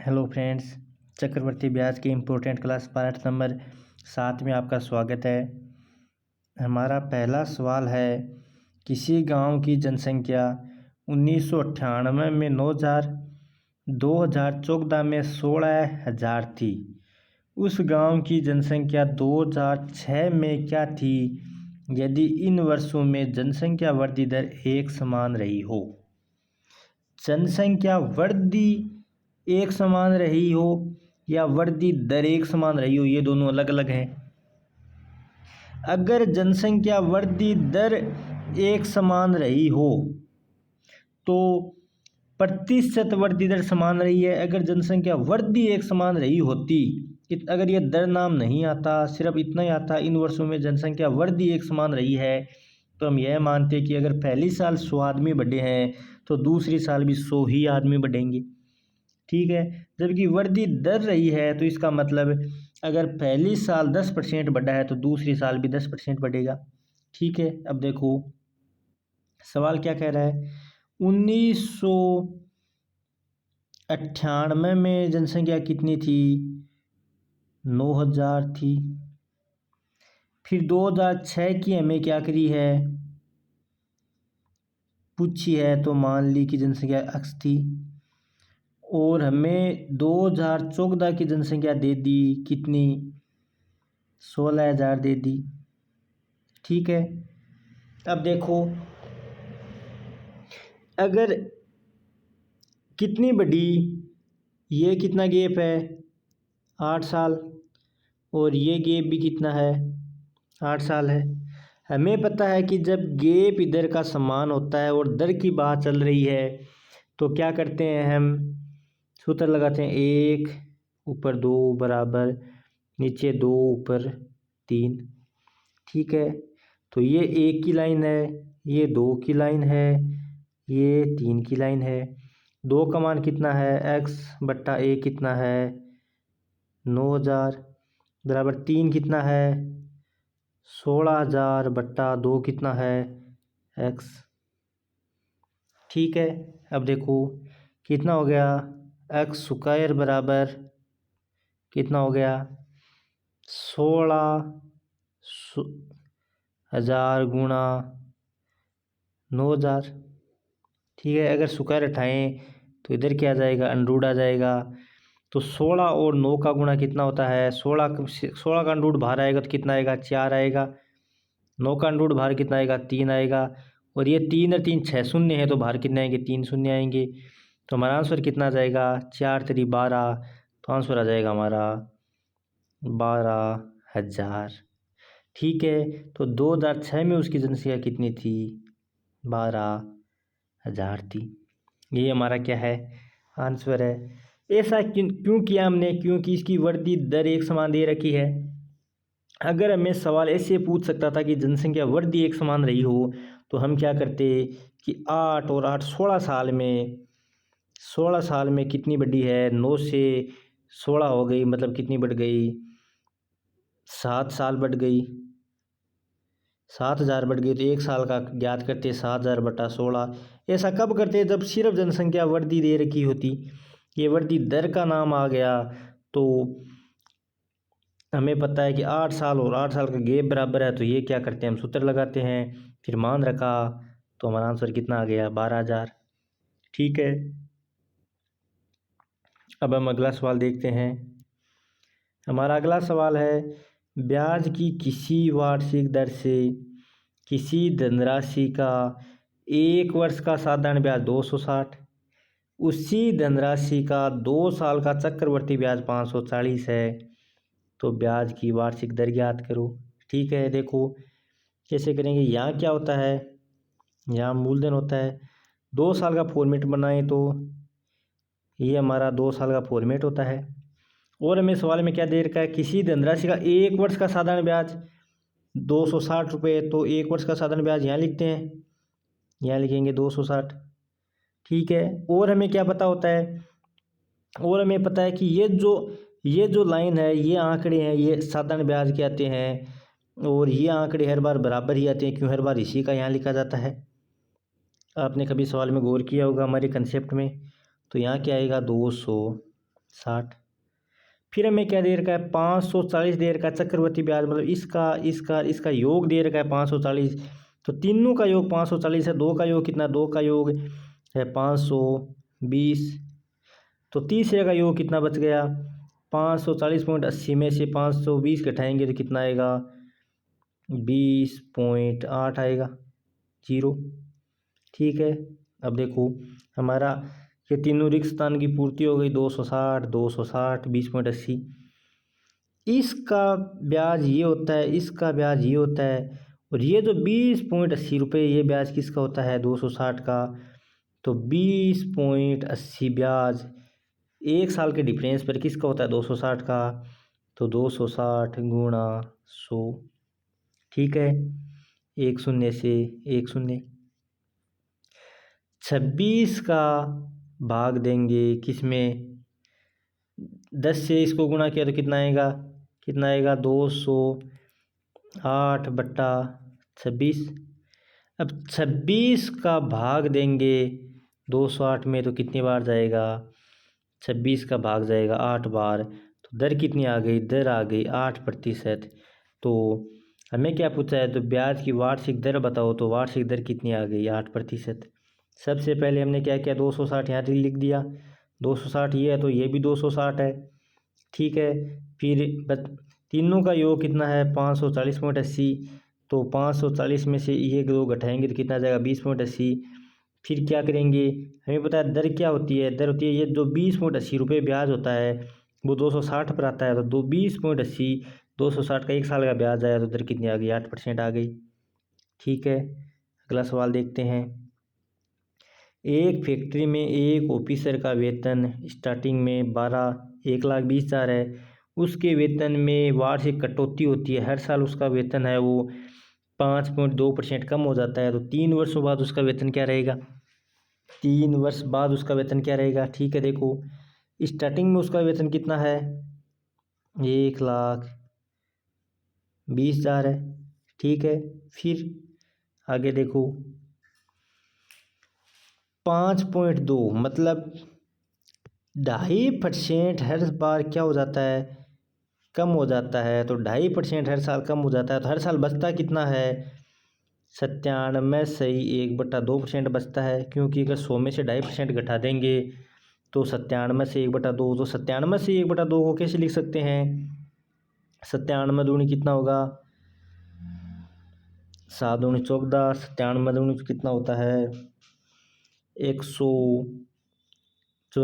Hello friends, चक्रवर्ती ब्याज की important class part number 7 में आपका स्वागत है। हमारा पहला सवाल है, किसी गांव की जनसंख्या 1998 में 9,000, 2014 में 16,000 थी। उस गांव की जनसंख्या 2006 में क्या थी यदि इन वर्षों में जनसंख्या वृद्धि दर एक समान रही हो। जनसंख्या वृद्धि एक समान रही हो या वृद्धि दर एक समान रही हो, ये दोनों अलग अलग हैं। अगर जनसंख्या वृद्धि दर एक समान रही हो तो प्रतिशत वृद्धि दर समान रही है। अगर जनसंख्या वृद्धि एक समान रही होती, अगर ये दर नाम नहीं आता, सिर्फ इतना ही आता इन वर्षों में जनसंख्या वृद्धि एक समान रही है, तो हम यह मानते कि अगर पहली साल 100 आदमी बढ़े हैं तो दूसरी साल भी 100 ही आदमी बढ़ेंगे। ठीक है, जबकि वृद्धि दर रही है तो इसका मतलब अगर पहली साल 10% बढ़ा है तो दूसरी साल भी 10% बढ़ेगा। ठीक है, अब देखो सवाल क्या कह रहा है। 1998 में जनसंख्या कितनी थी? 9,000 थी। फिर 2006 की हमें क्या करी है, पूछी है, तो मान ली कि जनसंख्या x थी। और हमें 2014 की जनसंख्या दे दी कितनी? 16,000 दे दी। ठीक है, अब देखो अगर कितनी बड़ी, ये कितना गैप है? 8 साल। और ये गैप भी कितना है? 8 साल है। हमें पता है कि जब गैप इधर का समान होता है और दर की बात चल रही है तो क्या करते हैं, हम सूत्र लगाते हैं, 1 ऊपर 2 बराबर नीचे 2 ऊपर 3। ठीक है, तो ये 1 की लाइन है, ये 2 की लाइन है, ये 3 की लाइन है। 2 का मान कितना है? x बट्टा a कितना है? 9,000 बराबर 3 कितना है? 16,000 बट्टा 2 कितना है? x। ठीक है, अब देखो कितना हो गया, x स्क्वायर बराबर कितना हो गया? 16,000 गुणा 9,000। ठीक है, अगर स्क्वायर उठाएं तो इधर क्या आ जाएगा? अंडरूट आ जाएगा। तो 16 और 9 का गुणा कितना होता है? 16 का अंडरूट बाहर आएगा तो कितना आएगा? 4 आएगा। 9 का अंडरूट बाहर कितना आएगा? 3 आएगा। और ये 3 और 3 6 शून्य है तो बाहर कितने आएंगे? 3 शून्य आएंगे। तो हमारा आंसर कितना आ जाएगा? 4 3 12। तो आंसर आ जाएगा हमारा 12,000। ठीक है, तो 2006 में उसकी जनसंख्या कितनी थी? 12,000 थी। ये हमारा क्या है? आंसर है। ऐसा क्यों किया हमने? क्योंकि इसकी वृद्धि दर एक समान दे रखी है। अगर हमें सवाल ऐसे पूछ सकता था कि जनसंख्या वृद्धि एक समान रही हो तो हम क्या करते कि 8 और 8 16 साल में कितनी बढ़ी है? 9 से 16 हो गई, मतलब कितनी बढ़ गई? 7 साल बढ़ गई। 7,000 बढ़ गई। तो 1 साल का ज्ञात करते 7,000 बटा 16। ऐसा कब करते? जब सिर्फ जनसंख्या वृद्धि दे रखी होती। ये वृद्धि दर का नाम आ गया तो हमें पता है कि 8 साल और 8 साल का गैप बराबर है, तो ये क्या करते हैं, हम सूत्र लगाते हैं, फिर मान रखा, तो हमारा आंसर कितना आ गया? 12,000। ठीक है, अब हम अगला सवाल देखते हैं। हमारा अगला सवाल है, ब्याज की किसी वार्षिक दर से किसी धनराशि का 1 वर्ष का साधारण ब्याज 260, उसी धनराशि का 2 साल का चक्रवर्ती ब्याज 540 है, तो ब्याज की वार्षिक दर ज्ञात करो। ठीक है, देखो कैसे करेंगे। यहाँ क्या होता है, यहाँ मूलधन होता है। 2 साल का फॉर्मेट बनाएं तो ये हमारा 2 साल का फॉर्मेट होता है। और हमें सवाल में क्या दे रखा है, किसी धनराशि का 1 वर्ष का साधारण ब्याज 260 रुपये, तो 1 वर्ष का साधारण ब्याज यहाँ लिखते हैं, यहाँ लिखेंगे 260। ठीक है, और हमें क्या पता होता है, और हमें पता है कि ये जो लाइन है, ये आंकड़े हैं, ये साधारण ब्याज के आते हैं और ये आंकड़े हर बार बराबर ही आते हैं। क्यों? हर बार इसी का यहाँ लिखा जाता है। आपने कभी सवाल में गौर किया होगा हमारे कंसेप्ट में। तो यहाँ क्या आएगा? 200 60। फिर हमें क्या दे रखा है 540 दे रखा है चक्रवर्ती ब्याज, मतलब इसका योग दे रखा है 540। तो तीनों का योग 540 है, दो का योग कितना, दो का योग है 520। तो तीसरे का योग कितना बच गया 540.80 में से 520 घटाएंगे तो कितना आएगा 20.8 आएगा, 0। ठीक है, अब देखो हमारा ये तीनों रिक्त स्थान की पूर्ति हो गई, 260 260 20.80। इसका ब्याज ये होता है, इसका ब्याज ये होता है, और ये जो 20.80 रुपये ये ब्याज किसका होता है 260 का। तो 20.80 ब्याज एक साल के डिफरेंस पर किसका होता है 260 का। तो 260 गुणा 100। ठीक है, एक शून्य से एक शून्य। 26 का भाग देंगे किसमें, 10 से इसको गुणा किया तो कितना आएगा 208/26। अब 26 का भाग देंगे 208 में तो कितनी बार जाएगा, 26 का भाग जाएगा 8 बार। तो दर कितनी आ गई, दर आ गई 8%। तो हमें क्या पूछा है, तो ब्याज की वार्षिक दर बताओ। तो वार्षिक दर कितनी आ गई 8%। सबसे पहले हमने क्या किया 260 यहाँ लिख दिया, 260 ये है तो ये भी 260 है। ठीक है, फिर तीनों का योग कितना है 540.80। तो 540 में से ये दो घटाएंगे तो कितना आ जाएगा 20.80। फिर क्या करेंगे, हमें पता है दर क्या होती है, दर होती है ये जो 20.80 रुपये ब्याज होता है वो 260 पर आता है। तो 20.80 260 का एक साल का ब्याज आया तो दर कितनी आ गई 8% आ गई। ठीक है, अगला सवाल देखते हैं। एक फैक्ट्री में एक ऑफिसर का वेतन स्टार्टिंग में 1,20,000 है। उसके वेतन में वार्षिक कटौती होती है, हर साल उसका वेतन है वो 5.2% कम हो जाता है। तो 3 वर्षों बाद उसका वेतन क्या रहेगा, 3 वर्ष बाद उसका वेतन क्या रहेगा। ठीक है, देखो स्टार्टिंग में उसका वेतन कितना है 1,20,000 है। ठीक है, फिर आगे देखो 5.2 मतलब 2.5% हर बार क्या हो जाता है, कम हो जाता है। तो 2.5% हर साल कम हो जाता है। तो हर साल बचता कितना है 97/1/2% बचता है, क्योंकि अगर 100 में से 2.5% घटा देंगे तो 97 से 1/2। तो 97 से 1/2 को कैसे लिख सकते हैं, 97 दूनी कितना होगा 7 दूनी 14, 97 दूनी कितना होता है 194। तो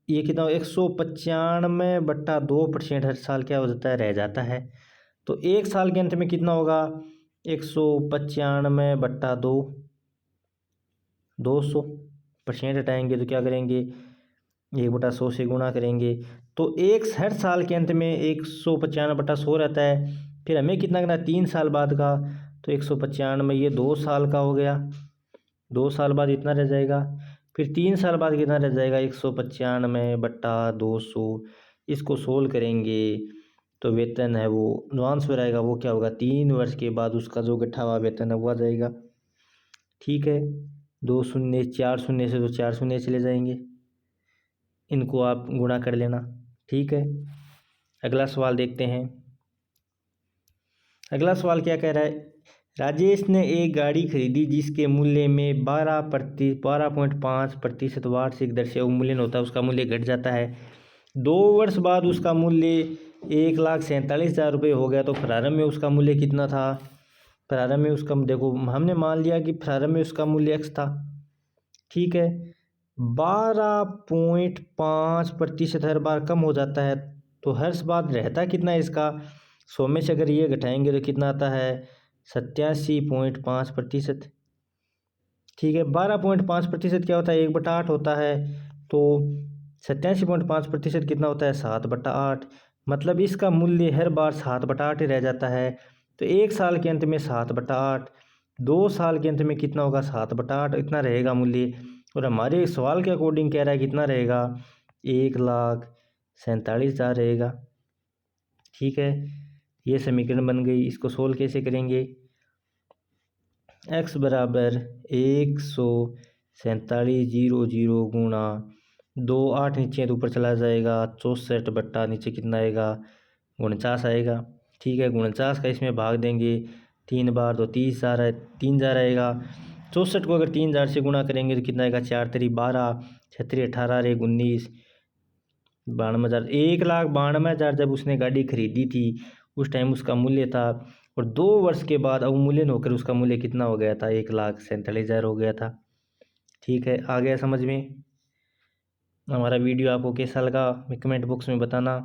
ये कितना 195/2% हर साल क्या हो जाता है रह जाता है। तो एक साल के अंत में कितना होगा 195/2, 200% हटाएंगे तो क्या करेंगे 1/100 से गुणा करेंगे। तो हर साल के अंत में 195/100 रहता है। फिर हमें कितना करना 3 साल बाद का। तो 195 ये 2 साल का हो गया, 2 साल बाद इतना रह जाएगा। फिर 3 साल बाद कितना रह जाएगा 195/200। इसको सोल्व करेंगे तो वेतन है वो जो आंसर आएगा वो क्या होगा 3 वर्ष के बाद उसका जो गठा हुआ वेतन है वो आ जाएगा। ठीक है, 2 शून्य 4 शून्य से तो 4 शून्य चले जाएंगे, इनको आप गुणा कर लेना। ठीक है, अगला सवाल देखते हैं। अगला सवाल क्या कह रहा है, राजेश ने एक गाड़ी खरीदी जिसके मूल्य में 12.5% वार्षिक दर से अवमूल्यन होता है, उसका मूल्य घट जाता है। 2 वर्ष बाद उसका मूल्य 1,47,000 रुपये हो गया। तो प्रारंभ में उसका मूल्य कितना था, प्रारंभ में उसका देखो हमने मान लिया कि प्रारंभ में उसका मूल्य x था। ठीक है, 12.5% हर बार कम हो जाता है। तो हर बार रहता कितना है इसका, 100 में से अगर ये घटाएंगे तो कितना आता है 87.5%। ठीक है, 12.5% क्या होता है 1/8 होता है। तो 87.5% कितना होता है 7/8। मतलब इसका मूल्य हर बार 7/8 ही रह जाता है। तो एक साल के अंत में 7/8, 2 साल के अंत में कितना होगा 7/8 इतना रहेगा मूल्य। और हमारे सवाल के अकॉर्डिंग कह रहा है कितना रहेगा 1,47,000 रहेगा। ठीक है, ये समीकरण बन गई। इसको सोल्व कैसे करेंगे, x बराबर 147,000 गुणा 28 नीचे है तो ऊपर चला जाएगा। 64 बट्टा नीचे कितना आएगा, 49 आएगा। ठीक है, 49 का इसमें भाग देंगे 3 बार तो 30,000 है, 3,000 आएगा। 64 को अगर 3,000 से गुणा करेंगे तो कितना आएगा, 4 3 12, 6 3 18, 1 19, 92,000। 1,92,000 जब उसने गाड़ी खरीदी थी उस टाइम उसका मूल्य था, और 2 वर्ष के बाद अवमूल्यन होकर उसका मूल्य कितना हो गया था, 1,47,000 हो गया था। ठीक है, आ गया समझ में। हमारा वीडियो आपको कैसा लगा कमेंट बॉक्स में बताना,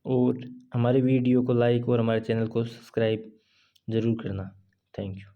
और हमारे वीडियो को लाइक और हमारे चैनल को सब्सक्राइब ज़रूर करना। Thank you.